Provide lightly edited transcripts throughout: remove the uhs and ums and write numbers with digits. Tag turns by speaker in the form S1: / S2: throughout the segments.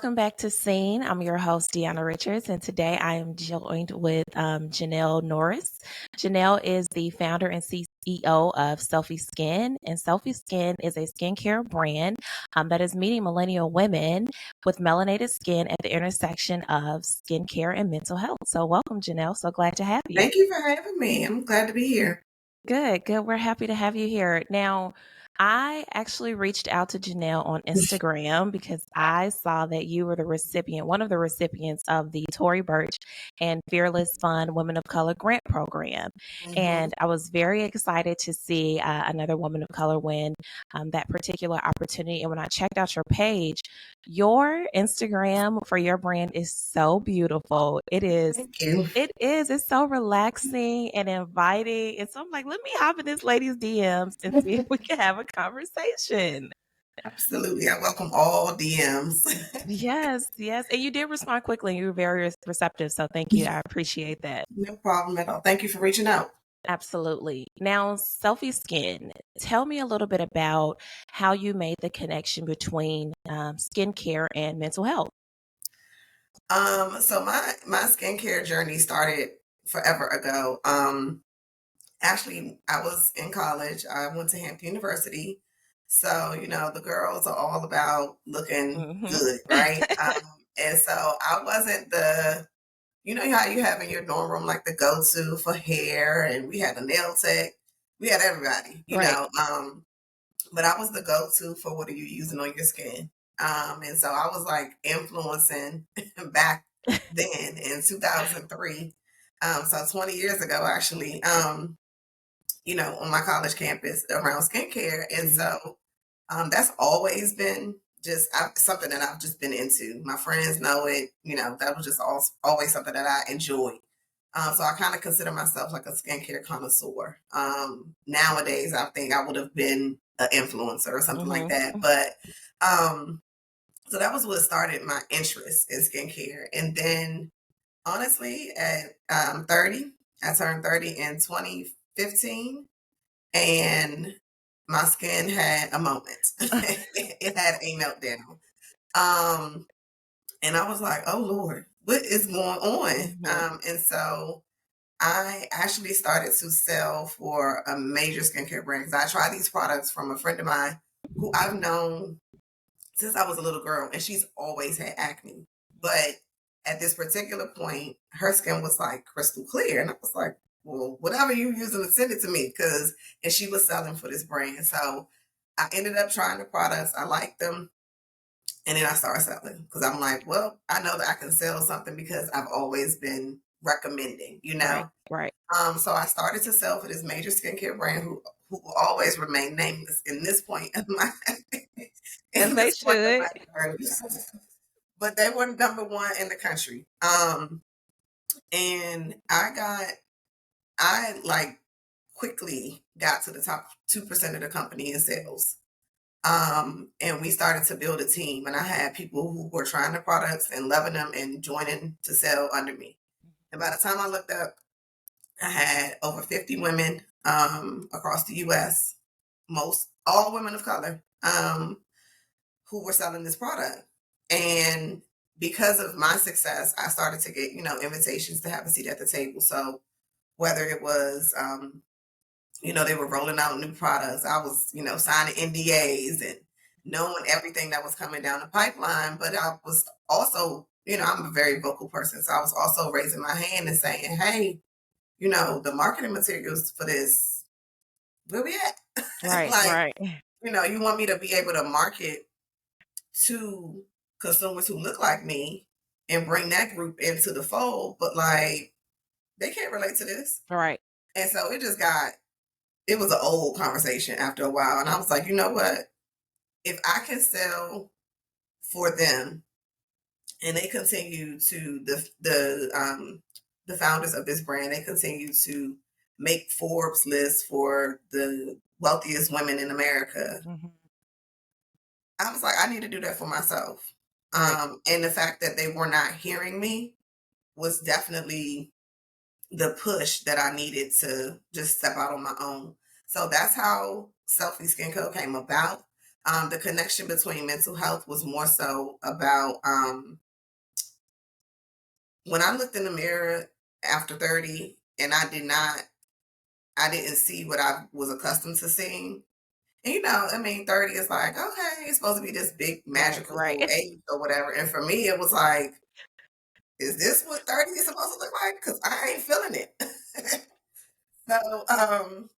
S1: Welcome back to Scene. I'm your host, Diona Richards, and today I am joined with Janell Norris. Janell is the founder and CEO of Selfie Skin, and Selfie Skin is a skincare brand that is meeting millennial women with melanated skin at the intersection of skincare and mental health. So, welcome, Janell. So glad to have you.
S2: Thank you for having me. I'm glad to be here.
S1: Good, good. We're happy to have you here. Now, I actually reached out to Janelle on Instagram because I saw that you were the recipient, one of the recipients of the Tory Burch and Fearless Fund Women of Color Grant Program.
S2: Mhm.
S1: And I was very excited to see another woman of color win that particular opportunity. And when I checked out your page, your Instagram for your brand is so beautiful. It is.
S2: Thank you.
S1: It is. It's so relaxing and inviting. And so I'm like, let me hop in this lady's DMs and see if we can have a conversation.
S2: Absolutely. I welcome all DMs.
S1: Yes, yes. And you did respond quickly. You were very receptive. So thank you. I appreciate that.
S2: No problem at all. Thank you for reaching out.
S1: Absolutely. Now, Selfie Skin, tell me a little bit about how you made the connection between skincare and mental health.
S2: So my skincare journey started forever ago. Actually, I was in college. I went to Hampton University. So, the girls are all about looking
S1: Hmm.
S2: good, right? And so I wasn't how you have in your dorm room like the go-to for hair, and we had a nail tech. We had everybody,
S1: Right.
S2: but I was the go-to for what are you using on your skin. And so I was like influencing back then in 2003. So 20 years ago, actually, on my college campus around skincare. And so that's always been something that I've just been into. My friends know it. That was just always something that I enjoyed. So I kind of consider myself like a skincare connoisseur. Nowadays, I think I would have been an influencer or something like
S1: Hmm.
S2: that. But so that was what started my interest in skincare. And then, honestly, at 30, I turned 30 in 2015, and my skin had a moment. It had a meltdown. Um, and I was like, oh Lord, what is going on?
S1: Hmm.
S2: And so I actually started to sell for a major skincare brand because I tried these products from a friend of mine who I've known since I was a little girl, and she's always had acne. But at this particular point, her skin was like crystal clear. And I was like, well, whatever you're using to send it to me, and she was selling for this brand. So I ended up trying the products. I liked them. And then I started selling because I'm like, well, I know that I can sell something because I've always been recommending.
S1: Right, right.
S2: So I started to sell for this major skincare brand who will always remain nameless in this point of my
S1: As
S2: in
S1: they
S2: this point of
S1: should.
S2: my journey. But they were number one in the country. And I like quickly got to the top 2% of the company in sales. And we started to build a team, and I had people who were trying the products and loving them and joining to sell under me. And by the time I looked up, I had over 50 women across the US, most all women of color, who were selling this product. And because of my success, I started to get, invitations to have a seat at the table. So whether it was, they were rolling out new products, I was, signing NDAs and knowing everything that was coming down the pipeline. But I was also, I'm a very vocal person. So I was also raising my hand and saying, hey, the marketing materials for this, where we at?
S1: Right,
S2: Like,
S1: right.
S2: you want me to be able to market to consumers who look like me and bring that group into the fold, but like they can't relate to this.
S1: Right.
S2: And so it was an old conversation after a while. And I was like, you know what? If I can sell for them and they continue to the founders of this brand, they continue to make Forbes lists for the wealthiest women in America.
S1: Hmm.
S2: I was like, I need to do that for myself.
S1: Right.
S2: And the fact that they were not hearing me was definitely the push that I needed to just step out on my own. So that's how Selfie Skin Co came about. The connection between mental health was more so about when I looked in the mirror after 30 and I didn't see what I was accustomed to seeing. And, 30 is like, okay, it's supposed to be this big
S1: Right, right.
S2: magical age or whatever. And for me, it was like, is this what 30 is supposed to look like? Because I ain't feeling it. So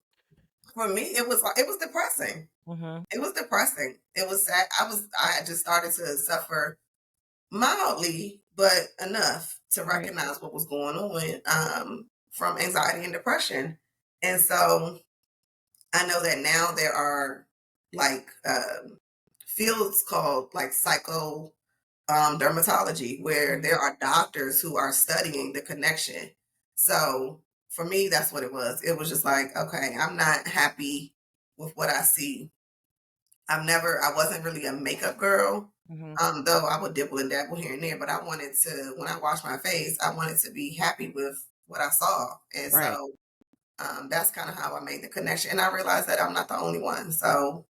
S2: for me, it was depressing.
S1: Mhm.
S2: It was depressing. It was sad. I had just started to suffer mildly, but enough to
S1: Right.
S2: recognize what was going on from anxiety and depression. And so I know that now there are like fields called like psycho dermatology, where
S1: Mhm.
S2: there are doctors who are studying the connection. So for me, that's what it was. It was just like, okay, I'm not happy with what I see. I wasn't really a makeup girl,
S1: Mhm.
S2: though I would dibble and dabble here and there, but I wanted to, when I wash my face, I wanted to be happy with what I saw. And
S1: Right.
S2: so that's kind of how I made the connection. And I realized that I'm not the only one. So,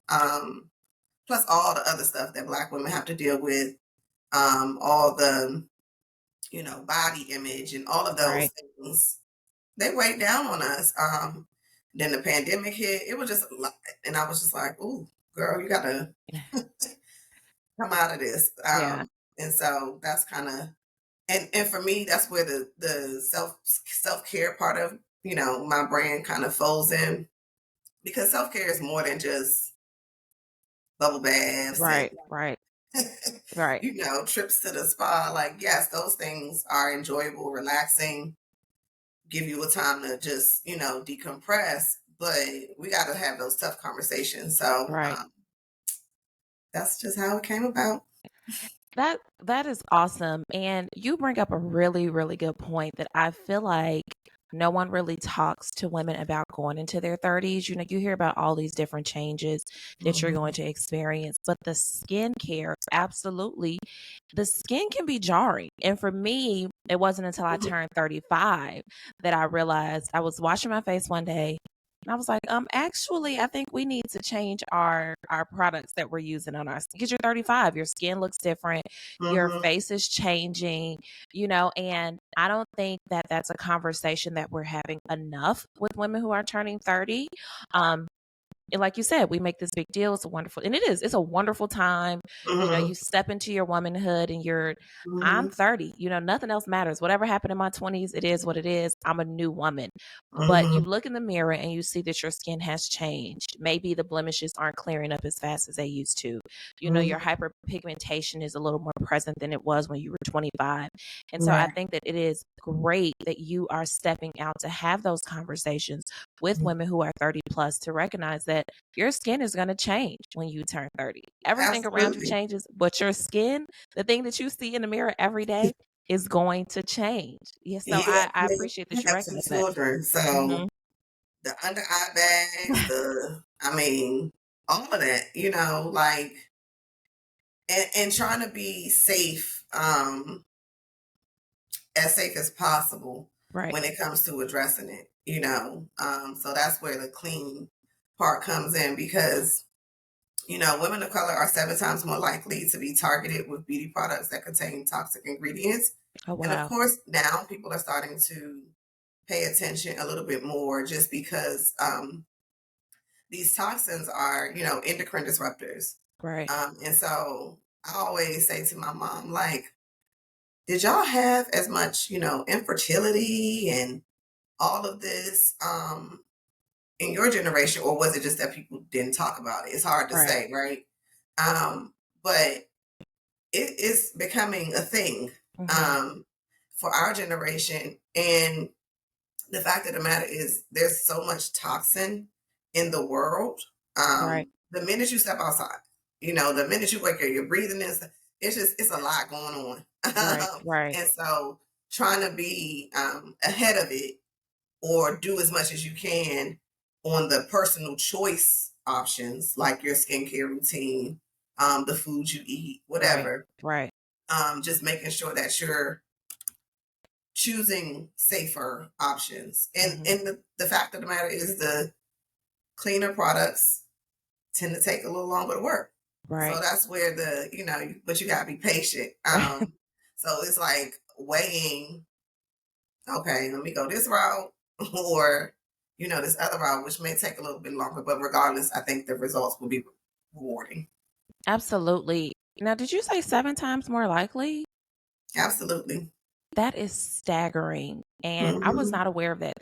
S2: plus all the other stuff that Black women have to deal with, all the, body image and all of those
S1: Right.
S2: things, they weighed down on us. Then the pandemic hit. It was just a lot. And I was just like, ooh, girl, you got to come out of this.
S1: Yeah.
S2: And so that's kind of, and for me, that's where the self-care part of, my brand kind of folds in, because self-care is more than just bubble baths and,
S1: Right. Right. Right.
S2: trips to the spa. Like, yes, those things are enjoyable, relaxing, give you a time to just, decompress. But we got to have those tough conversations. So
S1: Right.
S2: that's just how it came about.
S1: That is awesome. And you bring up a really, really good point that I feel like no one really talks to women about going into their 30s. You hear about all these different changes that you're going
S2: Mhm.
S1: to experience, but the skincare, absolutely, the skin can be jarring. And for me, it wasn't until I turned 35 that I realized. I was washing my face one day and I was like, actually, I think we need to change our products that we're using on our skin. Because you're 35, your skin looks different, your
S2: Mhm.
S1: face is changing, and I don't think that that's a conversation that we're having enough with women who are turning 30. Um, and like you said, we make this big deal. It's a wonderful, and it's a wonderful time.
S2: Mhm.
S1: You step into your womanhood and I'm
S2: Mhm.
S1: 30, nothing else matters. Whatever happened in my 20s, it is what it is. I'm a new woman. But you
S2: Mhm.
S1: look in the mirror and you see that your skin has changed. Maybe the blemishes aren't clearing up as fast as they used to. Your
S2: Mhm.
S1: hyperpigmentation is a little more present than it was when you were 25. And so I
S2: Right.
S1: think that it is great that you are stepping out to have those conversations with women who are 30 plus, to recognize that your skin is going to change when you turn 30. Everything around you
S2: Absolutely.
S1: changes, but your skin, the thing that you see in the mirror every day, is going to change. Yeah, so
S2: Yeah,
S1: I appreciate
S2: I
S1: that you
S2: have two
S1: recognize that.
S2: children,
S1: Hmm.
S2: so the under eye bags, all of that, like, and trying to be safe, as safe as possible
S1: Right,
S2: when it comes to addressing it, so that's where the clean part comes in, because, women of color are 7 times more likely to be targeted with beauty products that contain toxic ingredients.
S1: oh
S2: And of
S1: wow,
S2: course, now people are starting to pay attention a little bit more, just because these toxins are, endocrine disruptors.
S1: right,
S2: And so I always say to my mom, like, did y'all have as much, infertility and all of this in your generation, or was it just that people didn't talk about it? It's hard to
S1: right.
S2: say, right? But it is becoming a thing
S1: Hmm.
S2: um, for our generation. And the fact of the matter is, there's so much toxin in the world.
S1: Right,
S2: The minute you step outside, the minute you wake up, you're breathing in. It's a lot going on.
S1: right, right.
S2: And so trying to be ahead of it, or do as much as you can on the personal choice options, like your skincare routine, the foods you eat,
S1: Right,
S2: whatever.
S1: right.
S2: Just making sure that you're choosing safer options. And
S1: Hmm.
S2: and the fact of the matter is, the cleaner products tend to take a little longer to work. So
S1: Right.
S2: that's where but you gotta be patient. So it's like weighing, okay, let me go this route or, this other route, which may take a little bit longer, but regardless, I think the results will be rewarding.
S1: Absolutely. Now, did you say 7 times more likely?
S2: Absolutely.
S1: That is staggering, and I was
S2: Hmm.
S1: not aware of that.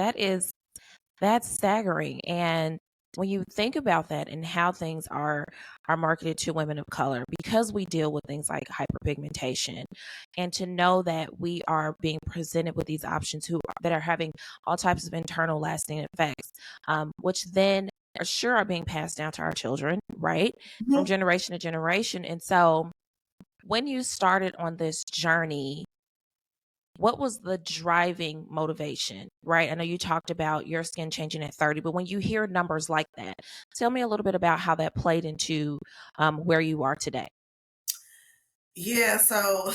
S1: That's staggering, and when you think about that and how things are marketed to women of color, because we deal with things like hyperpigmentation, and to know that we are being presented with these options that are having all types of internal lasting effects, which then are sure are being passed down to our children, right? From
S2: Hmm.
S1: generation to generation. And so when you started on this journey, what was the driving motivation, right? I know you talked about your skin changing at 30, but when you hear numbers like that, tell me a little bit about how that played into where you are today.
S2: Yeah, so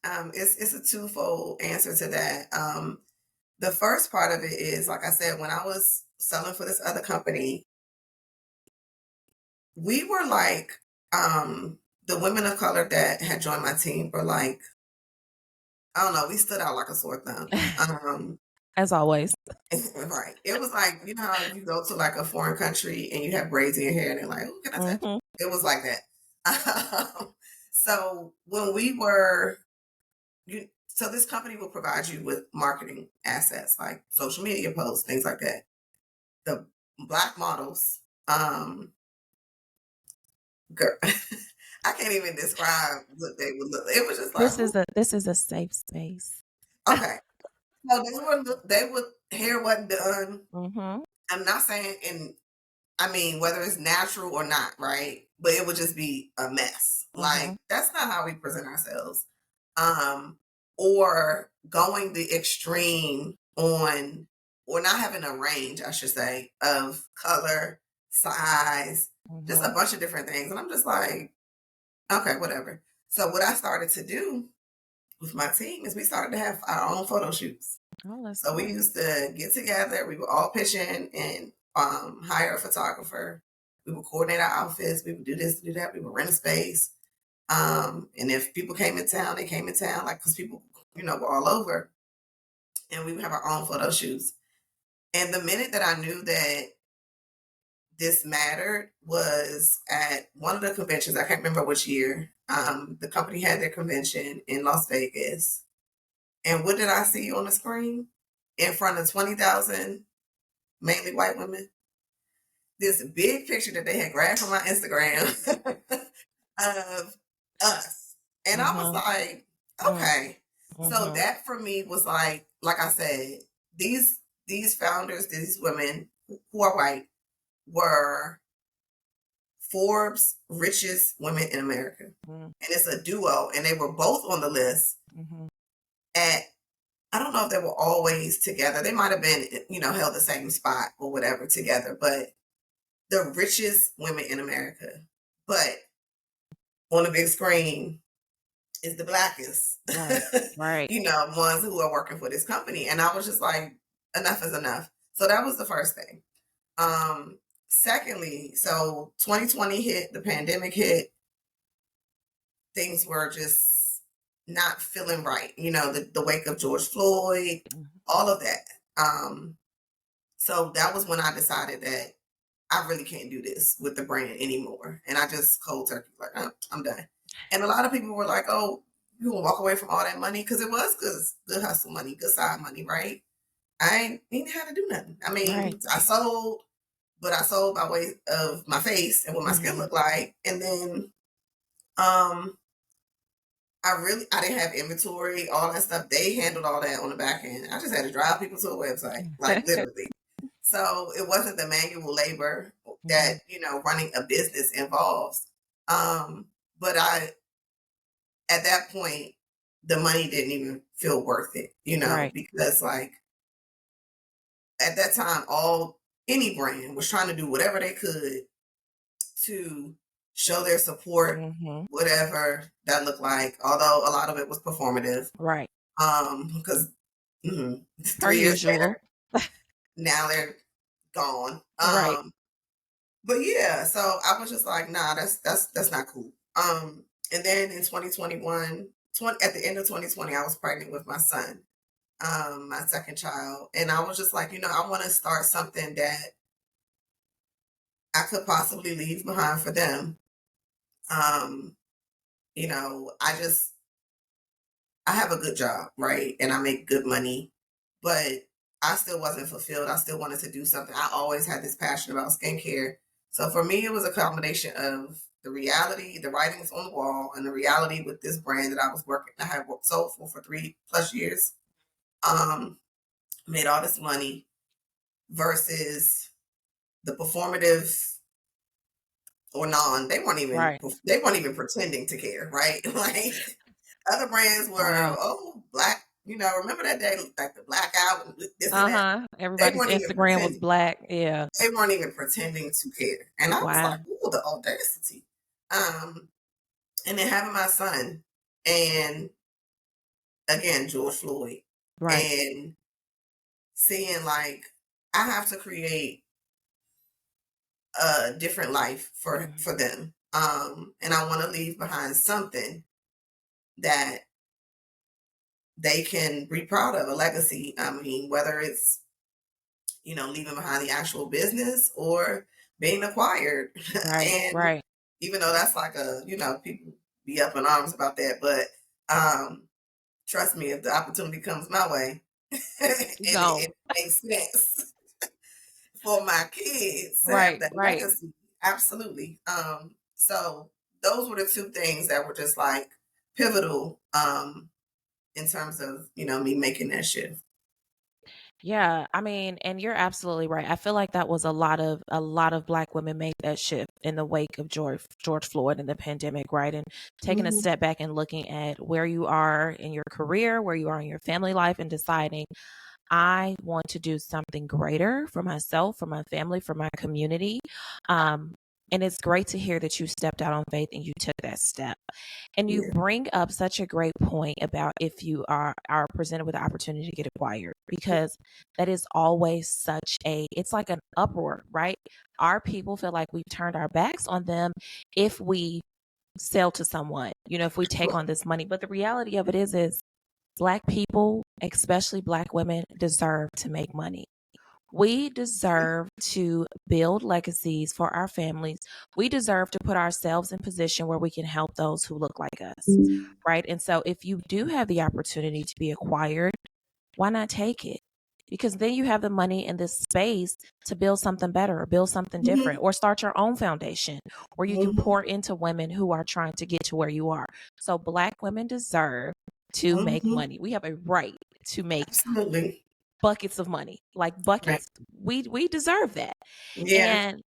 S2: it's a twofold answer to that. The first part of it is, like I said, when I was selling for this other company, we were like, the women of color that had joined my team were like, I don't know, we stood out like a sore thumb.
S1: As always.
S2: Right. It was like, how you go to like a foreign country and you have braids in your hair and they're like, oh, can I touch
S1: Hmm.
S2: it? It was like that. So when we were, so this company will provide you with marketing assets like social media posts, things like that. The black models, girl, I can't even describe what they would look. It was just like, who?
S1: This is a safe space.
S2: Okay. So they would hair wasn't done.
S1: Hmm.
S2: I'm not saying I mean, whether it's natural or not, right? But it would just be a mess.
S1: Hmm.
S2: Like, that's not how we present ourselves. Um, or going the extreme on, or not having a range, I should say, of color, size, just a
S1: Hmm.
S2: bunch of different things. And I'm just like, okay, whatever. So what I started to do with my team is we started to have our own photo shoots.
S1: Oh, that's
S2: So we
S1: smart.
S2: used to get together. We would all pitch in and hire a photographer. We would coordinate our outfits. We would do this, do that. We would rent a space. And if people came in town, they came in town, like, because people, were all over. And we would have our own photo shoots. And the minute that I knew that this mattered was at one of the conventions. I can't remember which year. The company had their convention in Las Vegas. And what did I see on the screen? In front of 20,000 mainly white women, this big picture that they had grabbed from my Instagram of us. And I was
S1: Hmm.
S2: like, okay. So
S1: Hmm.
S2: that for me was like I said, these founders, these women who are white, were Forbes richest women in America.
S1: Hmm.
S2: And it's a duo. And they were both on the list
S1: Hmm.
S2: at, I don't know if they were always together. They might have been, held the same spot or whatever together, but the richest women in America. But on the big screen is the blackest,
S1: Right. Right.
S2: ones who are working for this company. And I was just like, enough is enough. So that was the first thing. Secondly, so 2020 hit, the pandemic hit, things were just not feeling right. The wake of George Floyd, all of that. So that was when I decided that I really can't do this with the brand anymore. And I just cold turkey, like, oh, I'm done. And a lot of people were like, oh, you gonna walk away from all that money? Because it was good hustle money, good side money, right? I ain't had to do nothing. I
S1: Right.
S2: mean, I sold, but I sold by way of my face and what my skin
S1: Hmm.
S2: looked like. And then I didn't have inventory, all that stuff. They handled all that on the back end. I just had to drive people to a website, like literally. So it wasn't the manual labor that,
S1: Hmm.
S2: running a business involves. But at that point, the money didn't even feel worth it,
S1: Right.
S2: because like at that time, any brand was trying to do whatever they could to show their support,
S1: Hmm.
S2: whatever that looked like. Although a lot of it was performative,
S1: Right.
S2: because
S1: Per
S2: 3 years later,
S1: usual.
S2: now they're gone.
S1: Right.
S2: But yeah, so I was just like, nah, that's not cool. And then in 2021, at the end of 2020, I was pregnant with my son, my second child. And I was just like, I want to start something that I could possibly leave behind for them. Um, I just I have a good job, right? And I make good money, but I still wasn't fulfilled. I still wanted to do something. I always had this passion about skincare. So for me, it was a combination of the reality, the writings on the wall, and the reality with this brand that I was working. I had worked sold for 3+ years. Um, Made all this money versus the performative or non.
S1: Right.
S2: They weren't even pretending to care, right? Like other brands were,
S1: Wow.
S2: oh, black, remember that day, like the blackout and this and that.
S1: Uh-huh.
S2: They
S1: Everybody's
S2: weren't even
S1: Instagram was
S2: pretending.
S1: black. Yeah.
S2: They weren't even pretending to care. And I was like,
S1: Wow.
S2: ooh, the audacity. Um, and then having my son and again, George Floyd,
S1: Right.
S2: and seeing like I have to create a different life
S1: Mhm.
S2: for them. And I want to leave behind something that they can be proud of, a legacy. I mean, whether it's leaving behind the actual business or being acquired.
S1: Right.
S2: And
S1: Right.
S2: even though that's like people be up in arms about that, but um, trust me, if the opportunity comes my way and
S1: You
S2: it
S1: go.
S2: makes sense for my kids to have
S1: Right.
S2: that
S1: Right.
S2: legacy, absolutely. So those were the two things that were just like pivotal in terms of me making that shift.
S1: Yeah, I mean, and you're absolutely right. I feel like that was a lot of black women made that shift in the wake of George Floyd and the pandemic, right? And taking a
S2: Mm-hmm.
S1: step back and looking at where you are in your career, where you are in your family life, and deciding I want to do something greater for myself, for my family, for my community. Um, and it's great to hear that you stepped out on faith and you took that step. And you
S2: Yeah.
S1: bring up such a great point about if you are presented with the opportunity to get acquired, because that is always it's like an uproar, right? Our people feel like we've turned our backs on them if we sell to someone, if we take on this money. But the reality of it is Black people, especially Black women, deserve to make money. We deserve to build legacies for our families. We deserve to put ourselves in position where we can help those who look like us, right? And so if you do have the opportunity to be acquired, why not take it? Because then you have the money in this space to build something better or build something
S2: Mm-hmm.
S1: different or start your own foundation where you can
S2: Mm-hmm.
S1: pour into women who are trying to get to where you are. So Black women deserve to make
S2: Mm-hmm.
S1: money. We have a right to make
S2: Absolutely.
S1: buckets of money, like
S2: Right.
S1: buckets. We deserve that.
S2: Yeah.
S1: And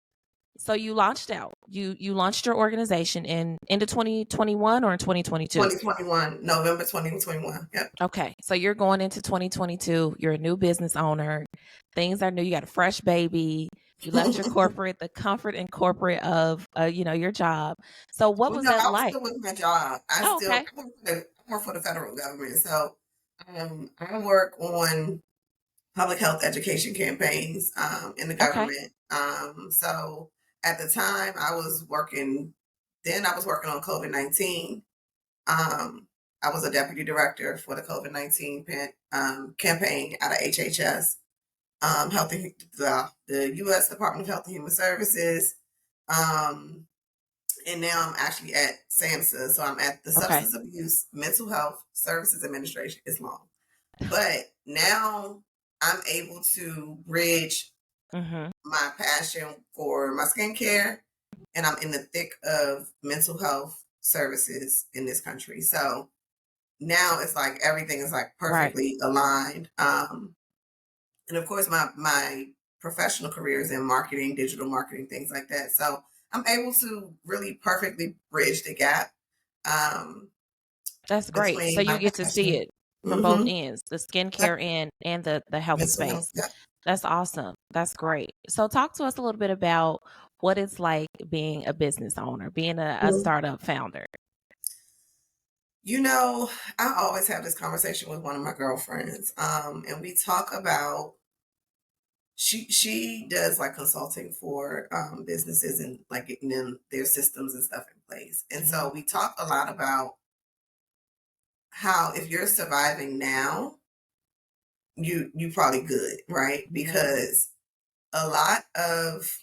S1: so you launched out. You launched your organization in into 2021 or in 2022.
S2: 2021, November 2021. Yep.
S1: Okay. So you're going into 2022. You're a new business owner. Things are new. You got a fresh baby. You left your corporate, the comfort and corporate of your job. So what
S2: Well,
S1: was
S2: no,
S1: that
S2: I was
S1: like?
S2: still with my job.
S1: Oh, okay.
S2: I work for the federal government. So I work on public health education campaigns in the
S1: Okay.
S2: government. So at the time I was working on COVID-19. Um, I was a deputy director for the COVID-19 campaign out of HHS, the U.S. Department of Health and Human Services. Um, and now I'm actually at SAMHSA. So I'm at the
S1: Okay.
S2: Substance Abuse Mental Health Services Administration. It's long. But now I'm able to bridge
S1: Mhm.
S2: my passion for my skincare, and I'm in the thick of mental health services in this country. So now it's like everything is like
S1: Right.
S2: perfectly aligned. And of course, my professional career is in marketing, digital marketing, things like that. So I'm able to really perfectly bridge the gap um,
S1: That's great. So
S2: between
S1: you
S2: my
S1: get to see
S2: passion,
S1: it from both
S2: mm-hmm,
S1: ends, the skincare end and the health
S2: mental health.
S1: space.
S2: Yeah.
S1: That's awesome. That's great. So talk to us a little bit about what it's like being a business owner, being a startup founder.
S2: You know, I always have this conversation with one of my girlfriends, and we talk about she does like consulting for businesses and like getting them their systems and stuff in place. And so we talk a lot about how if you're surviving now, you probably good, right? Because a lot of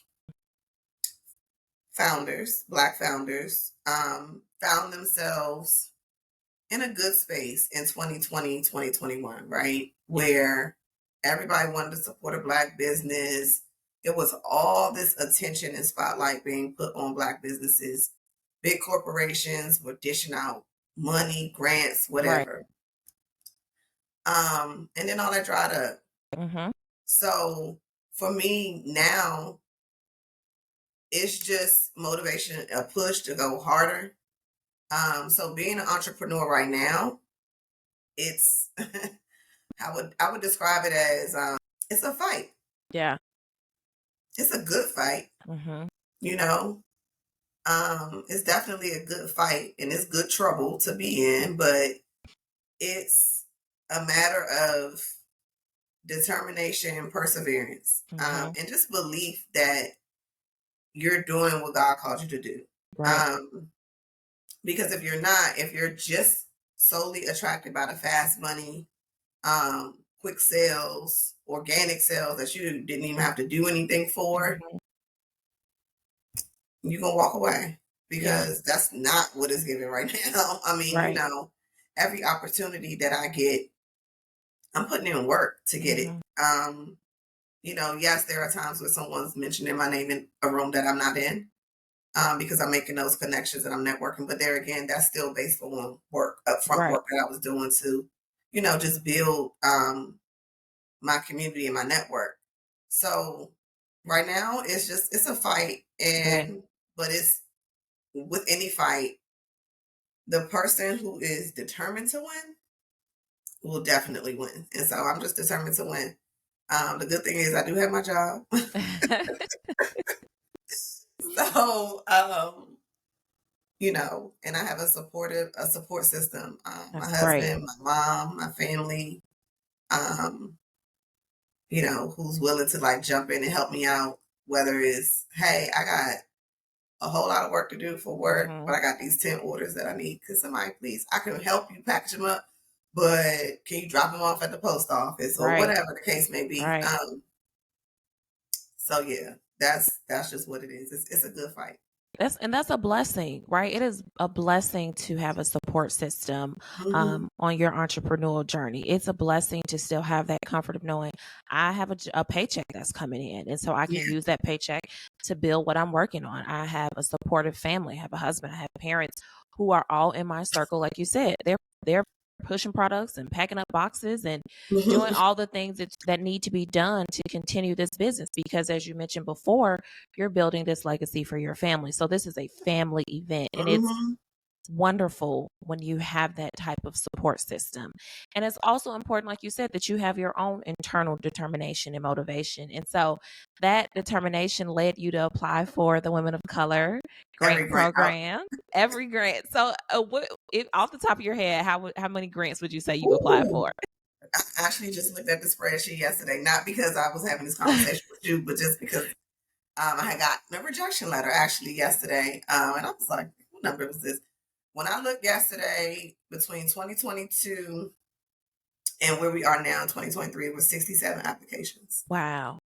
S2: founders, Black founders, found themselves in a good space in 2020, 2021, right? Where everybody wanted to support a Black business. It was all this attention and spotlight being put on Black businesses. Big corporations were dishing out money, grants, whatever. And then all that dried up. So for me now, it's just motivation, a push to go harder. So being an entrepreneur right now, it's I would describe it as it's a fight.
S1: Yeah.
S2: It's a good fight. You know, it's definitely a good fight and it's good trouble to be in, but it's a matter of determination and perseverance, and just belief that you're doing what God called you to do.
S1: Right.
S2: Because if you're not, if you're just solely attracted by the fast money, quick sales, organic sales that you didn't even have to do anything for, you're going to walk away because that's not what is given right now. I mean, you know, every opportunity that I get, I'm putting in work to get it. You know, yes, there are times where someone's mentioning my name in a room that I'm not in, because I'm making those connections and I'm networking. But there again, that's still based on work, upfront work that I was doing to, you know, just build my community and my network. So right now it's a fight, and but it's with any fight, the person who is determined to win will definitely win. And so I'm just determined to win. The good thing is I do have my job. So you know, and I have a support system. My husband, my mom, my family, you know, who's willing to like jump in and help me out, whether it's, hey, I got a whole lot of work to do for work, but I got these 10 orders that I need. Could somebody please, I can help you package them up, but can you drop them off at the post office or whatever the case may be? So yeah, that's just what it is. It's a good fight.
S1: That's a blessing, right? It is a blessing to have a support system on your entrepreneurial journey. It's a blessing to still have that comfort of knowing I have a paycheck that's coming in, and so I can use that paycheck to build what I'm working on. I have a supportive family. I have a husband. I have parents who are all in my circle. Like you said, they're pushing products and packing up boxes and doing all the things that need to be done to continue this business, because as you mentioned before, you're building this legacy for your family. So this is a family event, and it's wonderful when you have that type of support system. And it's also important, like you said, that you have your own internal determination and motivation. And so that determination led you to apply for the Women of Color grant program, every grant. So off the top of your head, how many grants would you say you've applied for?
S2: I actually just looked at the spreadsheet yesterday, not because I was having this conversation with you, but just because I had gotten a rejection letter actually yesterday. And I was like, what number was this? When I looked yesterday, between 2022 and where we are now in 2023, it was 67 applications.
S1: Wow.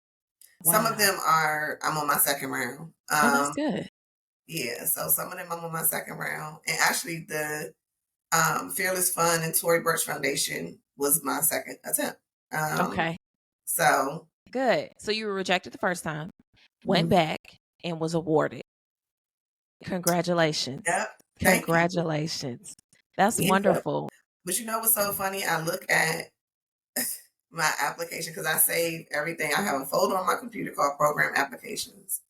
S2: Some of them I'm on my second round.
S1: That's good.
S2: Yeah, so some of them I'm on my second round. And actually the Fearless Fund and Tory Burch Foundation was my second attempt.
S1: Okay.
S2: So
S1: good. So you were rejected the first time, went back and was awarded. Congratulations.
S2: Yep.
S1: Congratulations. That's wonderful.
S2: But you know what's so funny? I look at my application because I save everything. I have a folder on my computer called Program Applications.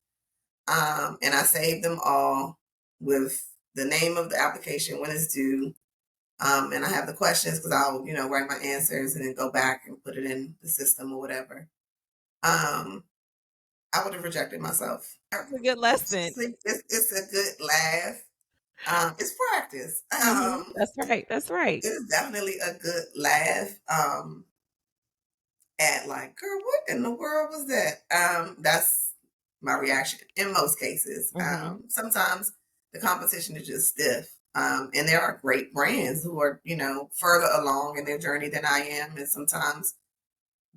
S2: And I save them all with the name of the application, when it's due. And I have the questions because I'll, you know, write my answers and then go back and put it in the system or whatever. I would have rejected myself.
S1: It's a good lesson.
S2: It's a good laugh. It's practice.
S1: That's right. That's right.
S2: It's definitely a good laugh. at like, girl, what in the world was that? That's my reaction in most cases.
S1: Mm-hmm.
S2: Sometimes the competition is just stiff. And there are great brands who are, further along in their journey than I am. And sometimes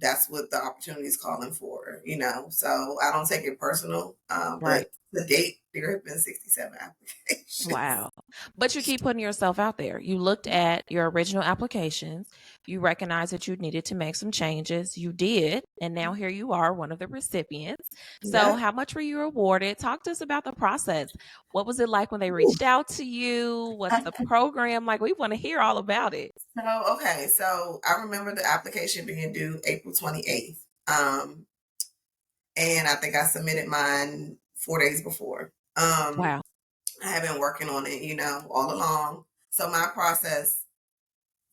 S2: that's what the opportunity is calling for. So I don't take it personal.
S1: Right.
S2: But to date, there have been 67 applications.
S1: Wow. But you keep putting yourself out there. You looked at your original applications. You recognized that you needed to make some changes. You did. And now here you are, one of the recipients. So,
S2: Yeah.
S1: how much were you awarded? Talk to us about the process. What was it like when they reached out to you? What's the program like? We want to hear all about it.
S2: So I remember the application being due April 28th. And I think I submitted mine 4 days before.
S1: Wow.
S2: I have been working on it, all along. So my process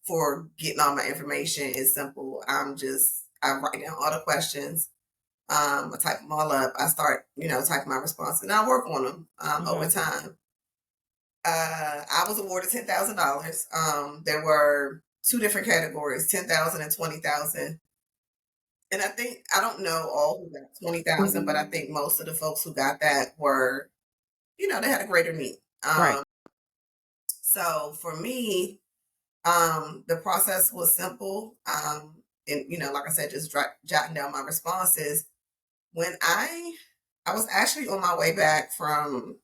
S2: for getting all my information is simple. I write down all the questions. I type them all up. I start, typing my responses, and I work on them over
S1: Mm-hmm.
S2: time. I was awarded $10,000. There were two different categories, 10,000 and 20,000. And I don't know all who got 20,000, but I think most of the folks who got that were, they had a greater need.
S1: Right.
S2: So for me, the process was simple. And like I said, just jotting down my responses. When I was actually on my way back from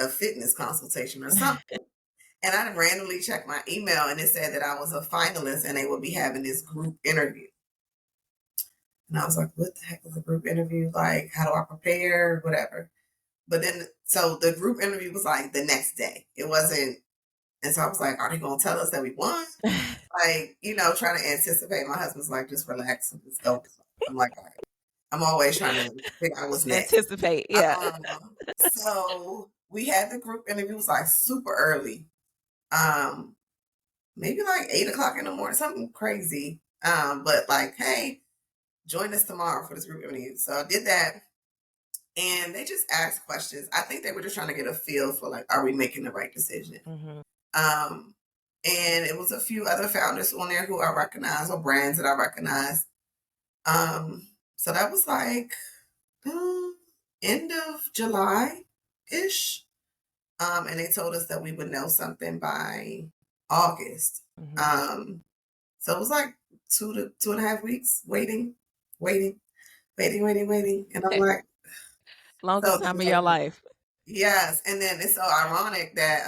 S2: a fitness consultation or something, and I randomly checked my email, and it said that I was a finalist, and they would be having this group interview. And I was like, what the heck is a group interview? Like, how do I prepare? Whatever. But then, so the group interview was like the next day. It wasn't, and so I was like, are they going to tell us that we won? Like, trying to anticipate. My husband's like, just relax and just go. I'm like, all right. I'm always trying to figure out what's next.
S1: Anticipate. Yeah.
S2: So we had the group interview. It was like super early. Maybe like 8 o'clock in the morning, something crazy. But like, hey, join us tomorrow for this group interview. So I did that. And they just asked questions. I think they were just trying to get a feel for like, are we making the right decision?
S1: Mm-hmm.
S2: And it was a few other founders on there who I recognize or brands that I recognize. So that was like end of July-ish. And they told us that we would know something by August.
S1: Mm-hmm.
S2: So it was like 2.5 weeks waiting. And I'm like,
S1: Longest
S2: so
S1: time of your life.
S2: yes. And then it's so ironic that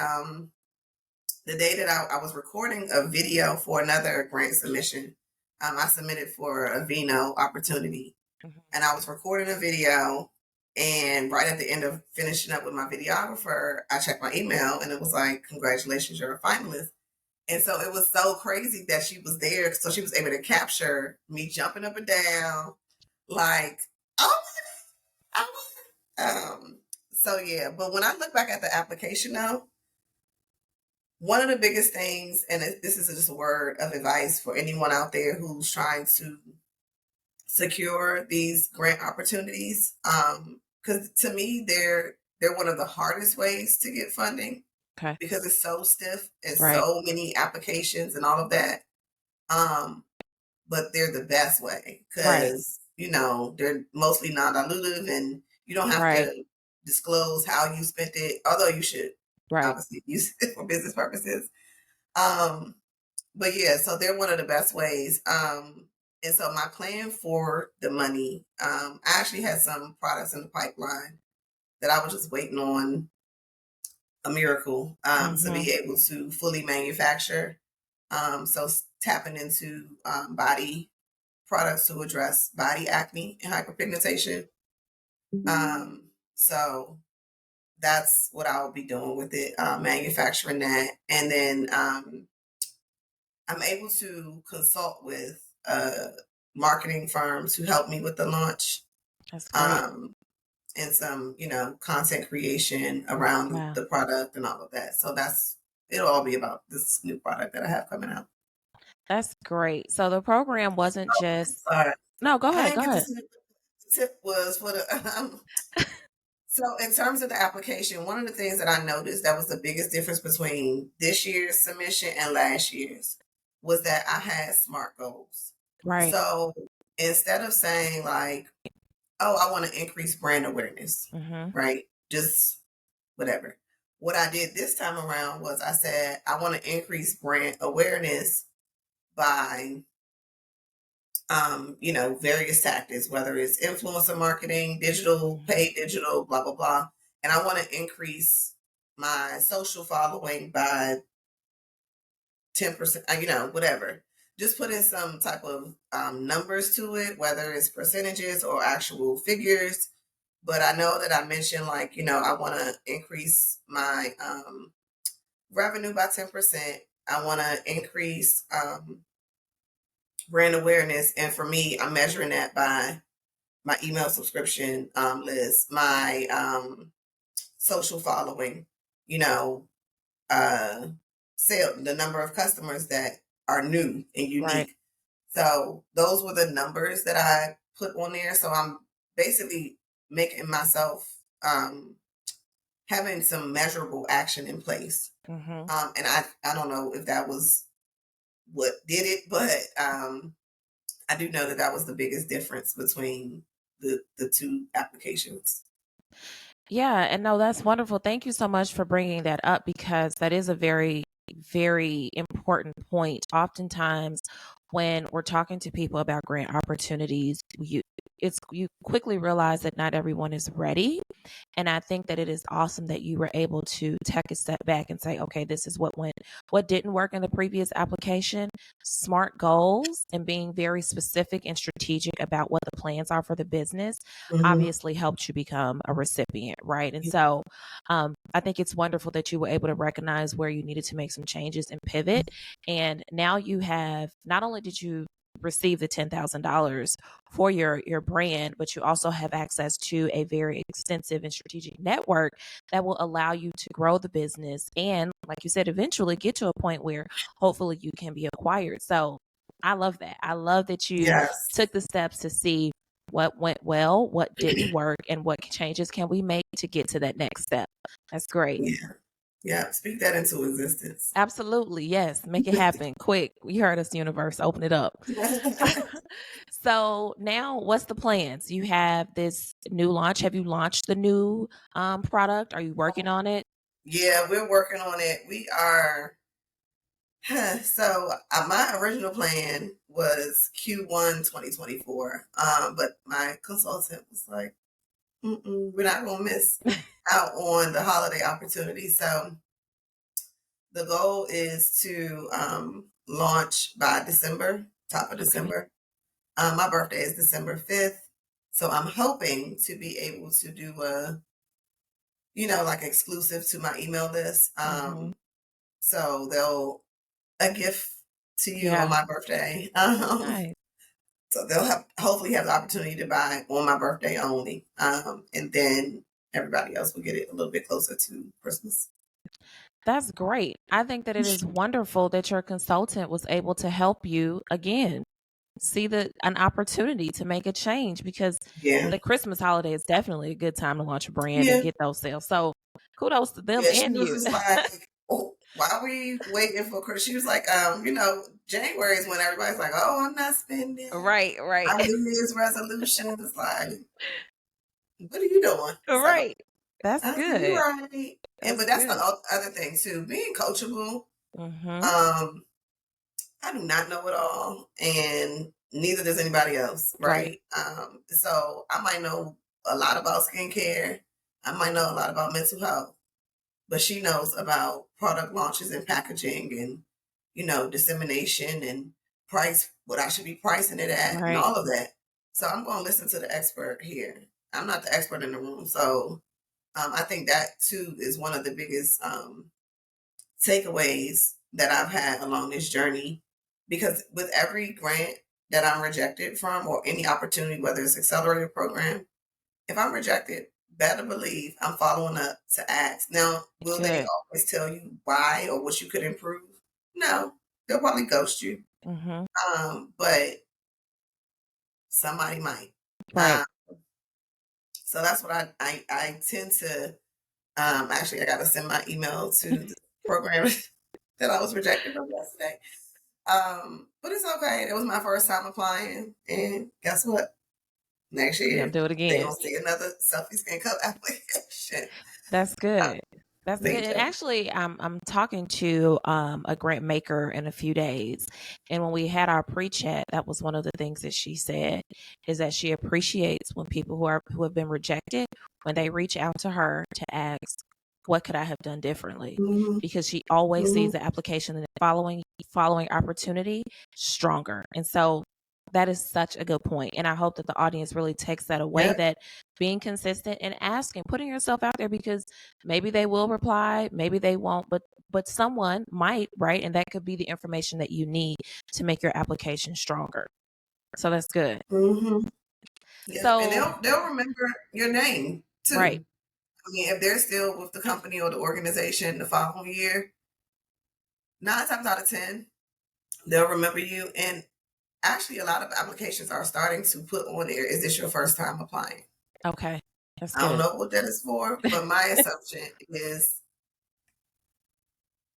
S2: the day that I was recording a video for another grant submission, I submitted for a Vino opportunity.
S1: Mm-hmm.
S2: And I was recording a video. And right at the end of finishing up with my videographer, I checked my email and it was like, congratulations, you're a finalist. And so it was so crazy that she was there. So she was able to capture me jumping up and down, like, oh, so yeah. But when I look back at the application though, one of the biggest things, and this is just a word of advice for anyone out there who's trying to secure these grant opportunities, because to me, they're one of the hardest ways to get funding.
S1: Okay.
S2: Because it's so stiff and
S1: Right.
S2: so many applications and all of that. But they're the best way
S1: Right.
S2: because, they're mostly non-dilutive and you don't have
S1: Right.
S2: to disclose how you spent it, although you should
S1: Right.
S2: obviously use it for business purposes. But yeah, so they're one of the best ways. And so my plan for the money, I actually had some products in the pipeline that I was just waiting on a miracle to
S1: Mm-hmm.
S2: be able to fully manufacture. So tapping into body products to address body acne and hyperpigmentation. So that's what I'll be doing with it, manufacturing that. And then I'm able to consult with marketing firms who help me with the launch.
S1: That's great.
S2: And some, content creation around
S1: Wow.
S2: the product and all of that. So it'll all be about this new product that I have coming out.
S1: That's great. So the program wasn't just No, go
S2: I
S1: ahead.
S2: didn't
S1: Go
S2: get to
S1: ahead.
S2: see what the tip was for the so in terms of the application, one of the things that I noticed that was the biggest difference between this year's submission and last year's was that I had SMART goals.
S1: Right.
S2: So instead of saying like, oh, I want to increase brand awareness,
S1: Mhm.
S2: right? Just whatever. What I did this time around was I said, I want to increase brand awareness by, various tactics, whether it's influencer marketing, digital,
S1: Mhm.
S2: paid digital, blah, blah, blah. And I want to increase my social following by 10%, whatever. Just put in some type of numbers to it, whether it's percentages or actual figures. But I know that I mentioned, like, I want to increase my revenue by 10%. I want to increase brand awareness. And for me, I'm measuring that by my email subscription list, my social following, you know, uh, sale, the number of customers that are new and
S1: Right.
S2: unique. So those were the numbers that I put on there. So I'm basically making myself having some measurable action in place.
S1: Mhm.
S2: And I don't know if that was what did it, but I do know that that was the biggest difference between the two applications.
S1: Yeah, and no, that's wonderful. Thank you so much for bringing that up because that is a very, very important point. Oftentimes, when we're talking to people about grant opportunities, you quickly realize that not everyone is ready. And I think that it is awesome that you were able to take a step back and say, okay, this is what went, what didn't work in the previous application. Smart goals and being very specific and strategic about what the plans are for the business
S2: Mm-hmm.
S1: obviously helped you become a recipient, right? And so I think it's wonderful that you were able to recognize where you needed to make some changes and pivot. And now you have, not only did you receive the $10,000 for your brand, but you also have access to a very extensive and strategic network that will allow you to grow the business and, like you said, eventually get to a point where hopefully you can be acquired. So I love that. I love that you
S2: Yes.
S1: took the steps to see what went well, what didn't work, and what changes can we make to get to that next step. That's great.
S2: Yeah. Yeah. Speak that into existence.
S1: Absolutely. Yes. Make it happen quick. You heard us, universe. Open it up. So now what's the plans? You have this new launch. Have you launched the new product? Are you working on it?
S2: Yeah, we're working on it. We are. So my original plan was Q1 2024, but my consultant was like, we're not going to miss out on the holiday opportunity. So the goal is to launch by December, top of
S1: Okay.
S2: December. My birthday is December 5th. So I'm hoping to be able to do like exclusive to my email list.
S1: Hmm.
S2: So they'll, a gift to you on
S1: Yeah.
S2: my birthday.
S1: Nice.
S2: So they'll hopefully have the opportunity to buy on my birthday only. And then everybody else will get it a little bit closer to Christmas.
S1: That's great. I think that it is wonderful that your consultant was able to help you again see an opportunity to make a change because
S2: Yeah.
S1: the Christmas holiday is definitely a good time to launch a brand and
S2: Yeah.
S1: get those sales. So kudos to them
S2: Yeah. She
S1: and
S2: was
S1: you.
S2: just like, oh, why are we waiting for Christmas? She was like, January is when everybody's like, oh, I'm not spending.
S1: Right, right.
S2: Our New Year's resolutions. Like, what are you doing? So
S1: Right. That's
S2: I said, you're
S1: good.
S2: right.
S1: That's
S2: But that's the
S1: good.
S2: other thing too, being coachable.
S1: Mhm.
S2: Um, I do not know it all, and neither does anybody else,
S1: Right.
S2: right? So I might know a lot about skincare. I might know a lot about mental health, but she knows about product launches and packaging and, dissemination and price, what I should be pricing it at and
S1: Right.
S2: all of that. So I'm going to listen to the expert here. I'm not the expert in the room. So I think that too is one of the biggest takeaways that I've had along this journey. Because with every grant that I'm rejected from or any opportunity, whether it's accelerated program, if I'm rejected, better believe I'm following up to ask. Now, will they
S1: Good.
S2: always tell you why or what you could improve? No, they'll probably ghost you.
S1: Mhm.
S2: But somebody might.
S1: Right.
S2: So that's what I tend to actually I gotta send my email to the program that I was rejected from yesterday. But it's okay. It was my first time applying, and guess what? Next
S1: You're gonna
S2: year
S1: do it
S2: they
S1: again.
S2: gonna see another Selfie Skin Cup application.
S1: That's
S2: Uh,
S1: good. That's
S2: they
S1: good. And
S2: do.
S1: actually, I'm talking to a grant maker in a few days, and when we had our pre-chat, that was one of the things that she said is that she appreciates when people who have been rejected when they reach out to her to ask, "What could I have done differently?"
S2: Mm-hmm.
S1: Because she always
S2: Mm-hmm.
S1: sees the application and the following opportunity stronger, and so that is such a good point. And I hope that the audience really takes that away,
S2: Yep.
S1: that being consistent and asking, putting yourself out there, because maybe they will reply, maybe they won't, but someone might, right? And that could be the information that you need to make your application stronger. So that's good.
S2: Mm-hmm. Yeah, and
S1: So,
S2: they'll remember your name
S1: right.
S2: too. I mean, if they're still with the company or the organization the following year, 9 times out of 10, they'll remember you. And actually, a lot of applications are starting to put on there, is this your first time applying?
S1: Okay. That's
S2: I don't
S1: good.
S2: know what that is for, but my assumption is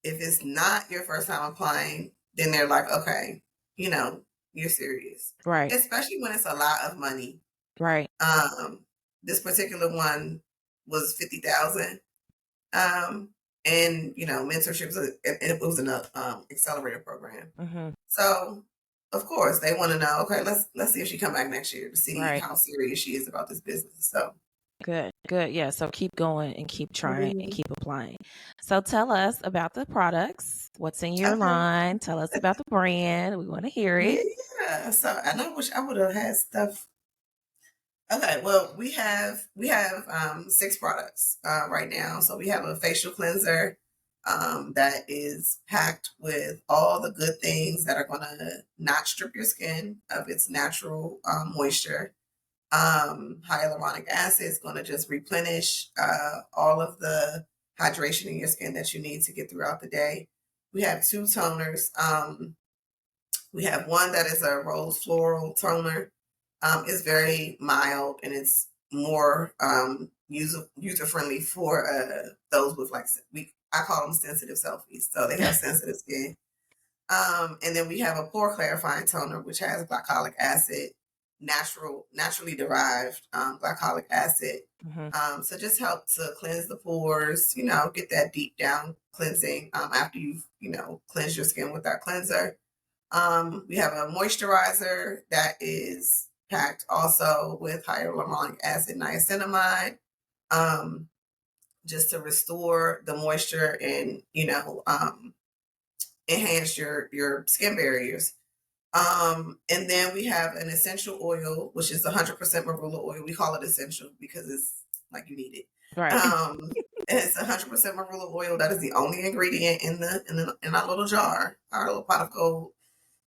S2: if it's not your first time applying, then they're like, okay, you know, you're serious.
S1: Right.
S2: Especially when it's a lot of money.
S1: Right.
S2: Um, this particular one was 50,000. And mentorship was an accelerator program.
S1: Mm-hmm.
S2: So of course they want to know, okay, let's see if she come back next year to see
S1: Right.
S2: how serious she is about this business. So
S1: Good. Good. Yeah. So keep going and keep trying and
S2: mhm.
S1: keep applying. So tell us about the products. What's in your
S2: Okay.
S1: line? Tell us about the brand. We want to hear it.
S2: Yeah. So and I wish I would have had stuff. Okay, well, we have 6 products right now. So we have a facial cleanser that is packed with all the good things that are going to not strip your skin of its natural moisture. Hyaluronic acid is going to just replenish all of the hydration in your skin that you need to get throughout the day. We have 2 toners. We have one that is a rose floral toner. It's very mild and it's more user friendly for those with I call them sensitive selfies. So they have sensitive skin. And then we have a pore clarifying toner which has glycolic acid, naturally derived glycolic acid.
S1: Mm-hmm.
S2: So just help to cleanse the pores. Get that deep down cleansing after you've cleansed your skin with that cleanser. We have a moisturizer that is packed also with hyaluronic acid niacinamide, just to restore the moisture and enhance your skin barriers. And then we have an essential oil, which is 100% marula oil. We call it essential because it's like you need it.
S1: Right.
S2: And it's 100% marula oil. That is the only ingredient in our little jar, our little pot of gold.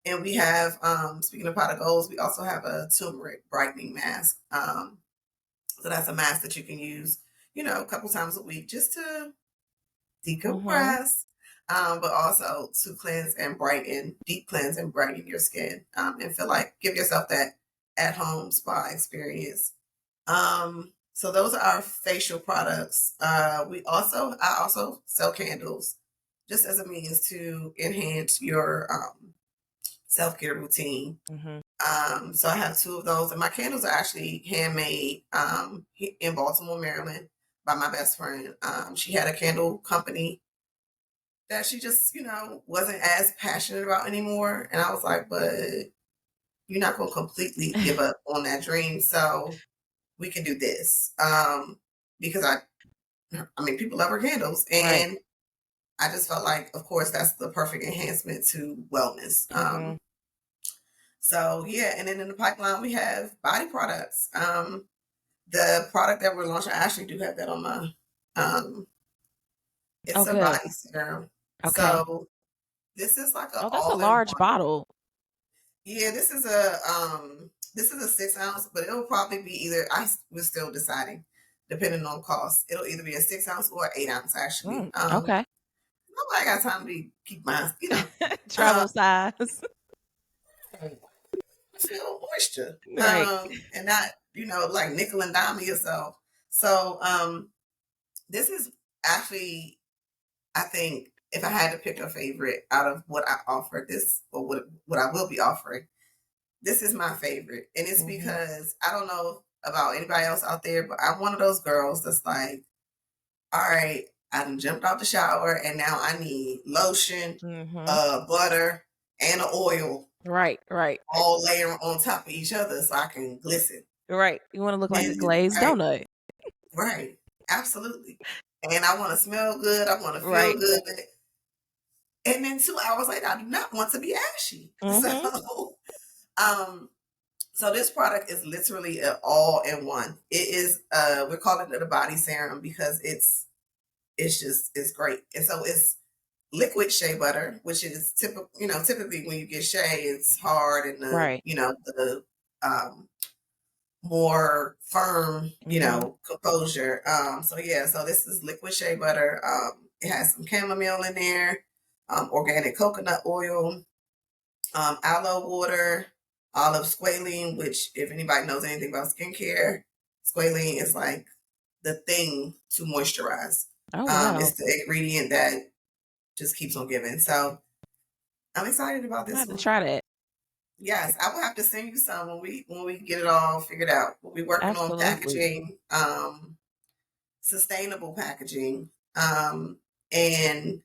S2: And we have, speaking of pot of golds, we also have a turmeric brightening mask. So that's a mask that you can use, a couple times a week just to
S1: Mm-hmm.
S2: decompress, but also to deep cleanse and brighten your skin, and give yourself that at home spa experience. So those are our facial products. I also sell candles just as a means to enhance your self-care routine.
S1: Mm-hmm.
S2: So I have 2 of those, and my candles are actually handmade in Baltimore, Maryland, by my best friend. She had a candle company that she just, wasn't as passionate about anymore, and I was like, "But you're not going to completely give up on that dream, so we can do this." Because I mean, people love her candles,
S1: Right.
S2: and I just felt like, of course, that's the perfect enhancement to wellness.
S1: Mm-hmm.
S2: So yeah, and then in the pipeline we have body products. The product that we're launching, I actually do have that on my.
S1: Oh,
S2: It's a
S1: good.
S2: body serum.
S1: Okay.
S2: So this is like an
S1: Oh, that's a
S2: all in
S1: large
S2: one.
S1: bottle.
S2: Yeah, this is a 6 ounce, but it'll probably be either. We're still deciding, depending on cost. It'll either be a 6 ounce or 8 ounce actually.
S1: Okay.
S2: Nobody got time to keep my
S1: Travel size.
S2: feel moisture.
S1: Right.
S2: And not, like nickel and dime yourself. So this is actually, I think, if I had to pick a favorite out of what I offer this or what I will be offering, this is my favorite. And it's because I don't know about anybody else out there, but I'm one of those girls that's like, all right, I done jumped out the shower and now I need lotion, butter, and an oil.
S1: Right.
S2: All layering on top of each other so I can glisten.
S1: Right. You want to look like a
S2: And
S1: glazed donut.
S2: right. Absolutely. And I want to smell good. I want to feel
S1: Right.
S2: good. And then 2 hours later, I do not want to be ashy. So this product is literally an all-in-one. It is we're calling it a body serum because it's great. And so it's liquid shea butter, which is typically when you get shea, it's hard and the more firm, composure. So this is liquid shea butter. It has some chamomile in there, organic coconut oil, aloe water, olive squalene, which if anybody knows anything about skincare, squalene is like the thing to moisturize.
S1: Oh, wow.
S2: It's the ingredient that just keeps on giving. So I'm excited about this.
S1: I have to try that.
S2: Yes, I will have to send you some when we get it all figured out. We'll be working on packaging, sustainable packaging, and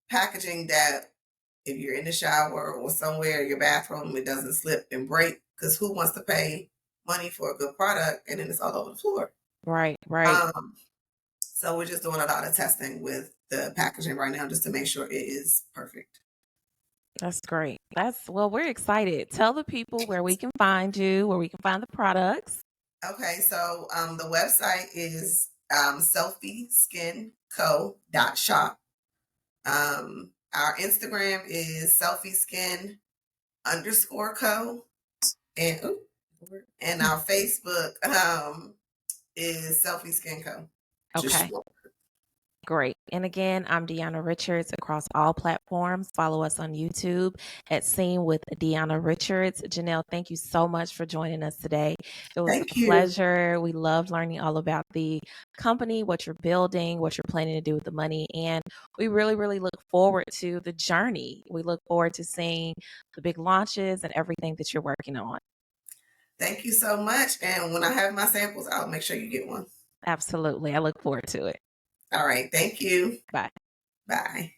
S2: packaging that if you're in the shower or somewhere in your bathroom, it doesn't slip and break. Because who wants to pay money for a good product and then it's all over the floor?
S1: Right.
S2: So we're just doing a lot of testing with the packaging right now just to make sure it is perfect.
S1: That's great. We're excited. Tell the people where we can find you, where we can find the products.
S2: Okay, so the website is selfieskinco.shop. Our Instagram is selfieskin_co. And our Facebook is selfieskinco.
S1: Okay. Great. And again, I'm Diona Richards across all platforms. Follow us on YouTube at Seen with Diona Richards. Janell, thank you so much for joining us today. It was a pleasure. We loved learning all about the company, what you're building, what you're planning to do with the money. And we really, really look forward to the journey. We look forward to seeing the big launches and everything that you're working on.
S2: Thank you so much. And when I have my samples, I'll make sure you get one.
S1: Absolutely. I look forward to it.
S2: All right. Thank you.
S1: Bye.
S2: Bye.